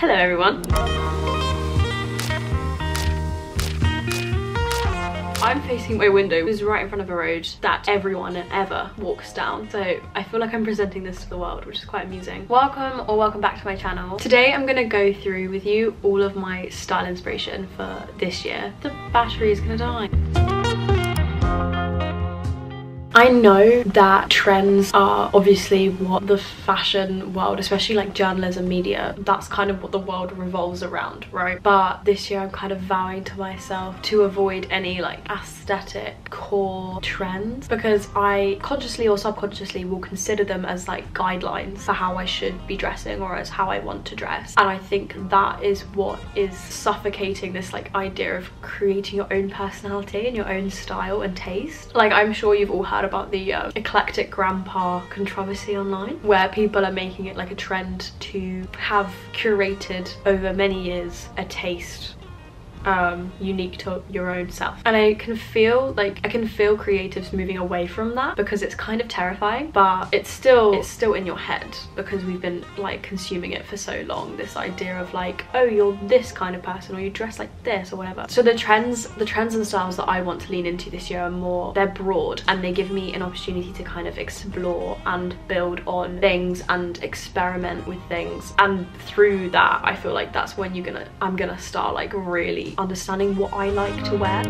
Hello everyone. I'm facing my window, which is right in front of a road that everyone ever walks down. So I feel like I'm presenting this to the world, which is quite amusing. Welcome back to my channel. Today I'm gonna go through with you all of my style inspiration for this year. The battery is gonna die. I know that trends are obviously what the fashion world, especially like journalism, media, that's kind of what the world revolves around, right? But this year I'm kind of vowing to myself to avoid any like aesthetic core trends, because I consciously or subconsciously will consider them as like guidelines for how I should be dressing or as how I want to dress. And I think that is what is suffocating this like idea of creating your own personality and your own style and taste. Like, I'm sure you've all heard about the eclectic grandpa controversy online, where people are making it like a trend to have curated over many years a taste unique to your own self. And I can feel creatives moving away from that, because it's kind of terrifying, but it's still in your head because we've been like consuming it for so long, this idea of like, oh, you're this kind of person, or you dress like this or whatever. So the trends and styles that I want to lean into this year are more, they're broad, and they give me an opportunity to kind of explore and build on things and experiment with things. And through that, I feel like that's when I'm gonna start like really understanding what I like to wear.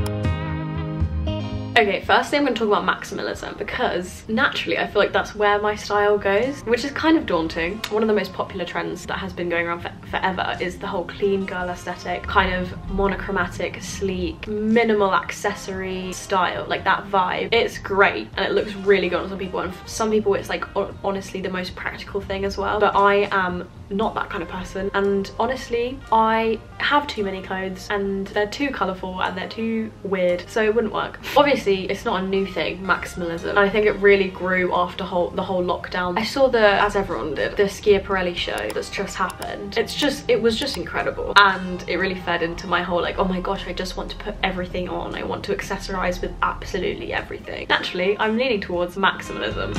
Okay, firstly I'm going to talk about maximalism, because naturally I feel like that's where my style goes, which is kind of daunting. One of the most popular trends that has been going around forever is the whole clean girl aesthetic, kind of monochromatic, sleek, minimal accessory style, like that vibe. It's great and it looks really good on some people, and for some people it's like honestly the most practical thing as well. But I am not that kind of person, and honestly I have too many clothes and they're too colourful and they're too weird, so it wouldn't work. Obviously it's not a new thing, maximalism, and I think it really grew after the whole lockdown. I saw as everyone did, the Schiaparelli show that's just happened. It was just incredible, and it really fed into my whole like, oh my gosh, I just want to put everything on, I want to accessorize with absolutely everything. Naturally I'm leaning towards maximalism.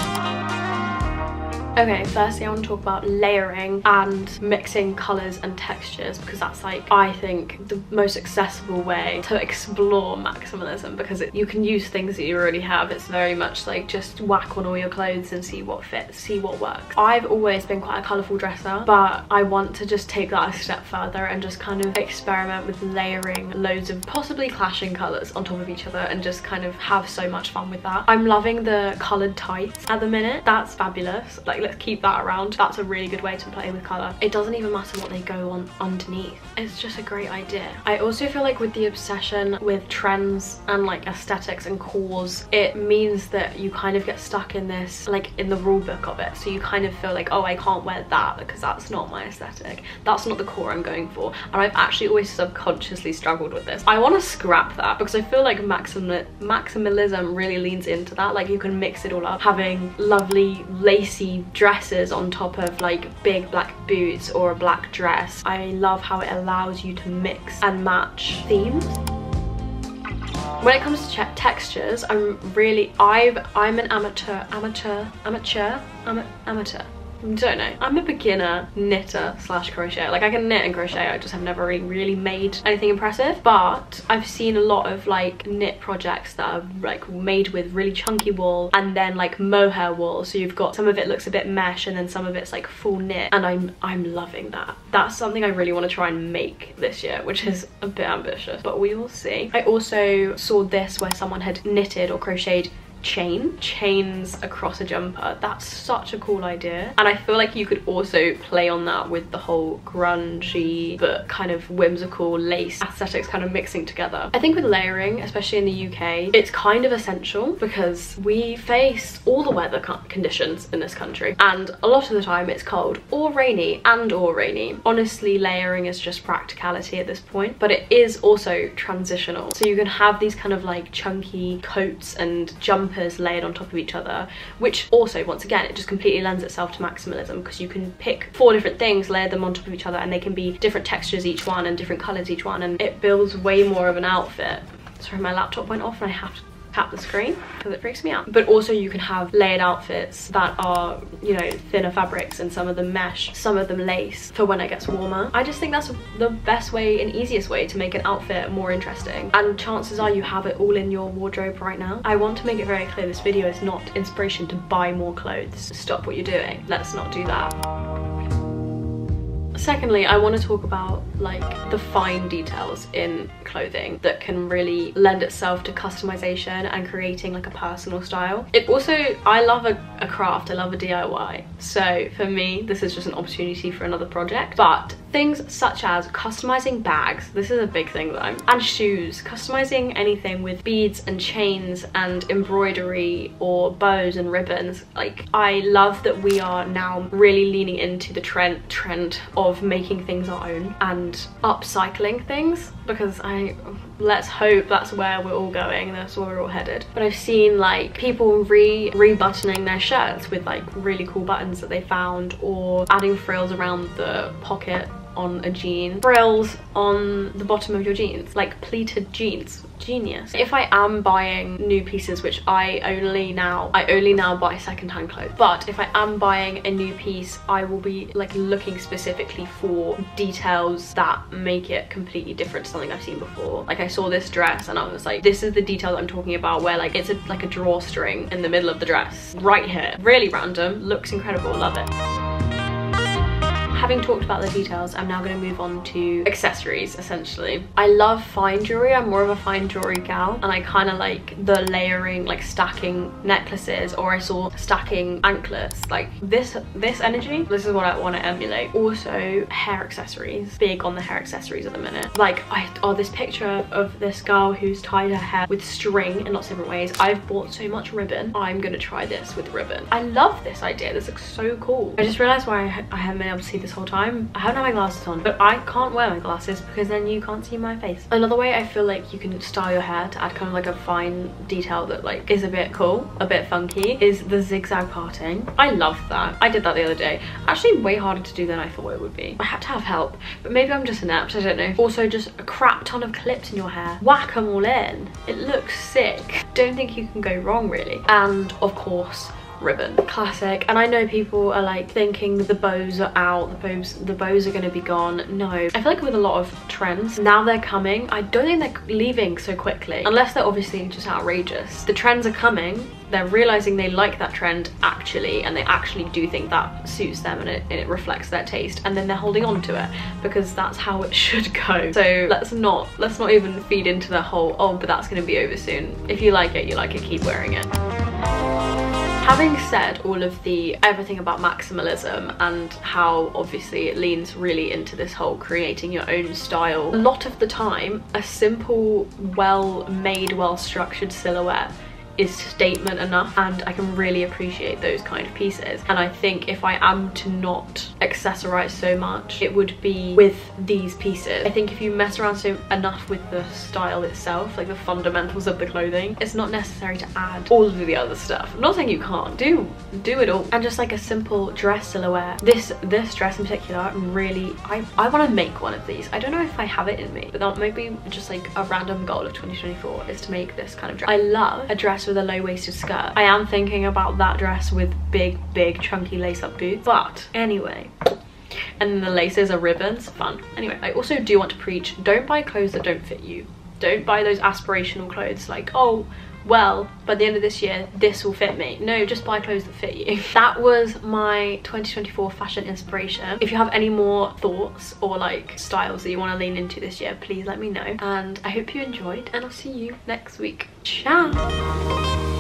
Okay, firstly I want to talk about layering and mixing colours and textures, because that's like, I think, the most accessible way to explore maximalism, because you can use things that you already have. It's very much like just whack on all your clothes and see what fits, see what works. I've always been quite a colourful dresser, but I want to just take that a step further and just kind of experiment with layering loads of possibly clashing colours on top of each other and just kind of have so much fun with that. I'm loving the coloured tights at the minute. That's fabulous. Like, let's keep that around. That's a really good way to play with colour. It doesn't even matter what they go on underneath. It's just a great idea. I also feel like with the obsession with trends and like aesthetics and cores, it means that you kind of get stuck in this, like in the rule book of it. So you kind of feel like, oh, I can't wear that because that's not my aesthetic. That's not the core I'm going for. And I've actually always subconsciously struggled with this. I want to scrap that, because I feel like maximalism really leans into that. Like, you can mix it all up, having lovely lacy dresses on top of like big black boots or a black dress. I love how it allows you to mix and match themes. When it comes to textures, I'm an amateur. I don't know. I'm a beginner knitter slash crochet. Like, I can knit and crochet, I just have never really made anything impressive. But I've seen a lot of like knit projects that are like made with really chunky wool and then like mohair wool. So you've got some of it looks a bit mesh and then some of it's like full knit, and I'm loving that. That's something I really want to try and make this year, which is a bit ambitious, but we will see. I also saw this where someone had knitted or crocheted chains across a jumper. That's such a cool idea, and I feel like you could also play on that with the whole grungy but kind of whimsical lace aesthetics kind of mixing together. I think with layering, especially in the UK, it's kind of essential because we face all the weather conditions in this country, and a lot of the time it's cold or rainy. Honestly, layering is just practicality at this point, but it is also transitional. So you can have these kind of like chunky coats and jumpers layered on top of each other, which also, once again, it just completely lends itself to maximalism, because you can pick 4 different things, layer them on top of each other, and they can be different textures each one and different colors each one, and it builds way more of an outfit. Sorry, my laptop went off and I have to tap the screen because it freaks me out. But also you can have layered outfits that are, you know, thinner fabrics, and some of them mesh, some of them lace, for when it gets warmer. I just think that's the best way and easiest way to make an outfit more interesting, and chances are you have it all in your wardrobe right now. I want to make it very clear this video is not inspiration to buy more clothes. Stop what you're doing. Let's not do that. Secondly, I want to talk about like the fine details in clothing that can really lend itself to customization and creating like a personal style. It also, I love a craft, I love a DIY. So for me, this is just an opportunity for another project. But things such as customizing bags, this is a big thing that and shoes, customizing anything with beads and chains and embroidery or bows and ribbons. Like, I love that we are now really leaning into the trend of making things our own and upcycling things, because let's hope that's where we're all going, that's where we're all headed. But I've seen like people rebuttoning their shirts with like really cool buttons that they found, or adding frills around the pocket on a jean, frills on the bottom of your jeans, like pleated jeans. Genius. If I am buying new pieces, which I only now buy secondhand clothes, but if I am buying a new piece, I will be like looking specifically for details that make it completely different to something I've seen before. Like, I saw this dress and I was like, this is the detail that I'm talking about, where like it's like a drawstring in the middle of the dress right here. Really random, looks incredible, love it. Having talked about the details, I'm now going to move on to accessories, essentially. I love fine jewelry. I'm more of a fine jewelry gal, and I kind of like the layering, like stacking necklaces, or I saw stacking anklets. Like this energy, this is what I want to emulate. Also hair accessories, big on the hair accessories at the minute. Like this picture of this girl who's tied her hair with string in lots of different ways. I've bought so much ribbon. I'm gonna try this with ribbon. I love this idea. This looks so cool. I just realized why I haven't been able to see this whole time. I haven't had my glasses on, but I can't wear my glasses because then you can't see my face. Another way I feel like you can style your hair to add kind of like a fine detail that like is a bit cool, a bit funky, is the zigzag parting. I love that. I did that the other day. Actually way harder to do than I thought it would be. I had to have help, but maybe I'm just inept, I don't know. Also, just a crap ton of clips in your hair. Whack them all in. It looks sick. Don't think you can go wrong, really. And of course, ribbon. Classic. And I know people are like thinking the bows are out, the bows are going to be gone. No, I feel like with a lot of trends, now they're coming. I don't think they're leaving so quickly, unless they're obviously just outrageous. The trends are coming, they're realizing they like that trend actually, and they actually do think that suits them and it reflects their taste, and then they're holding on to it because that's how it should go. So let's not even feed into the whole, oh, but that's going to be over soon. If you like it, keep wearing it. Having said all of everything about maximalism and how obviously it leans really into this whole creating your own style, a lot of the time a simple, well-made, well-structured silhouette is statement enough, and I can really appreciate those kind of pieces. And I think if I am to not accessorize so much, it would be with these pieces. I think if you mess around enough with the style itself, like the fundamentals of the clothing, it's not necessary to add all of the other stuff. I'm not saying you can't do it all. And just like a simple dress silhouette, this dress in particular, really, I want to make one of these. I don't know if I have it in me, but that might be just like a random goal of 2024, is to make this kind of dress. I love a dress with a low-waisted skirt. I am thinking about that dress with big chunky lace-up boots, but anyway. And then the laces are ribbons, fun. Anyway, I also do want to preach, don't buy clothes that don't fit you. Don't buy those aspirational clothes like, oh, well, by the end of this year, this will fit me. No, just buy clothes that fit you. That was my 2024 fashion inspiration. If you have any more thoughts or like styles that you want to lean into this year, please let me know. And I hope you enjoyed, and I'll see you next week. Ciao!